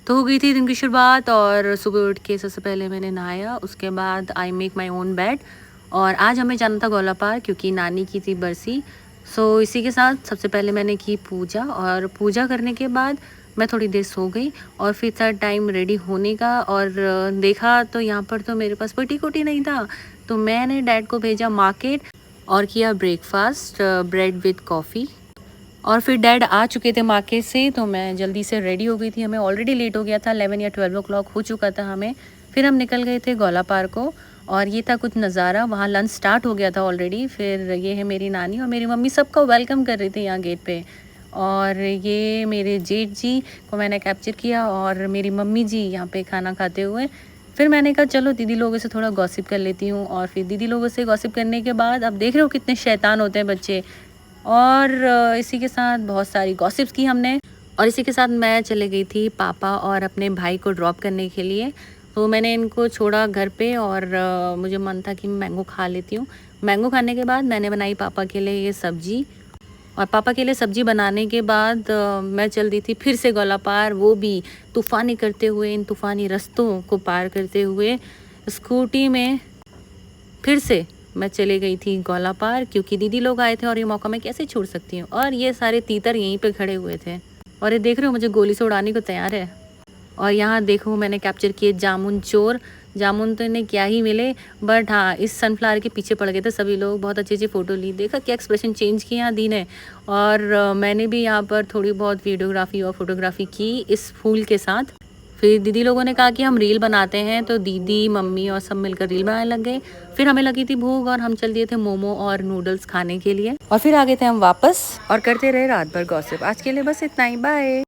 तो हो गई थी दिन की शुरुआत और सुबह उठ के सबसे पहले मैंने नहाया, उसके बाद I make my own bed. और आज हमें जाना था गौला पार क्योंकि नानी की थी बरसी। सो इसी के साथ सबसे पहले मैंने की पूजा, और पूजा करने के बाद मैं थोड़ी देर सो गई और फिर था टाइम रेडी होने का। और देखा तो यहाँ पर तो मेरे पास कोई टी नहीं था, तो मैंने डैड को भेजा मार्केट और किया ब्रेकफास्ट, ब्रेड विद कॉफ़ी। और फिर डैड आ चुके थे मार्केट से, तो मैं जल्दी से रेडी हो गई थी। हमें ऑलरेडी लेट हो गया था, 11 या 12 ओ क्लॉक हो चुका था हमें। फिर हम निकल गए थे गौला पार्क को, और ये था कुछ नज़ारा। वहाँ लंच स्टार्ट हो गया था ऑलरेडी। फिर ये है मेरी नानी और मेरी मम्मी, सबको वेलकम कर रही थी यहाँ गेट पे। और ये मेरे जेठ जी को मैंने कैप्चर किया और मेरी मम्मी जी यहाँ पे खाना खाते हुए। फिर मैंने कहा चलो दीदी लोगों से थोड़ा गॉसिप कर लेती हूँ। और फिर दीदी लोगों से गॉसिप करने के बाद अब देख रहे हो कितने शैतान होते हैं बच्चे। और इसी के साथ बहुत सारी गॉसिप्स की हमने। और इसी के साथ मैं चले गई थी पापा और अपने भाई को ड्रॉप करने के लिए। तो मैंने इनको छोड़ा घर पे, और मुझे मन था कि मैंगो खा लेती हूँ। मैंगो खाने के बाद मैंने बनाई पापा के लिए ये सब्ज़ी। और पापा के लिए सब्ज़ी बनाने के बाद मैं चल दी थी फिर से गौला पार, वो भी तूफ़ानी करते हुए, इन तूफ़ानी रास्तों को पार करते हुए स्कूटी में। फिर से मैं चले गई थी गौला पार क्योंकि दीदी लोग आए थे और ये मौका मैं कैसे छोड़ सकती हूँ। और ये सारे तीतर यहीं पे खड़े हुए थे, और ये देख रहे हो मुझे गोली से उड़ाने को तैयार है। और यहाँ देखो मैंने कैप्चर किए जामुन चोर। जामुन तो इन्हें क्या ही मिले, बट हाँ इस सनफ्लावर के पीछे पड़ गए थे सभी लोग। बहुत अच्छी अच्छी फ़ोटो ली, देखा क्या एक्सप्रेशन चेंज किए यहाँ दी ने। और मैंने भी यहाँ पर थोड़ी बहुत वीडियोग्राफी और फोटोग्राफी की इस फूल के साथ। फिर दीदी लोगों ने कहा कि हम रील बनाते हैं, तो दीदी मम्मी और सब मिलकर रील बनाने लग गए। फिर हमें लगी थी भूख और हम चल दिए थे मोमो और नूडल्स खाने के लिए, और फिर आ गए थे हम वापस और करते रहे रात भर गॉसिप। आज के लिए बस इतना ही, बाय।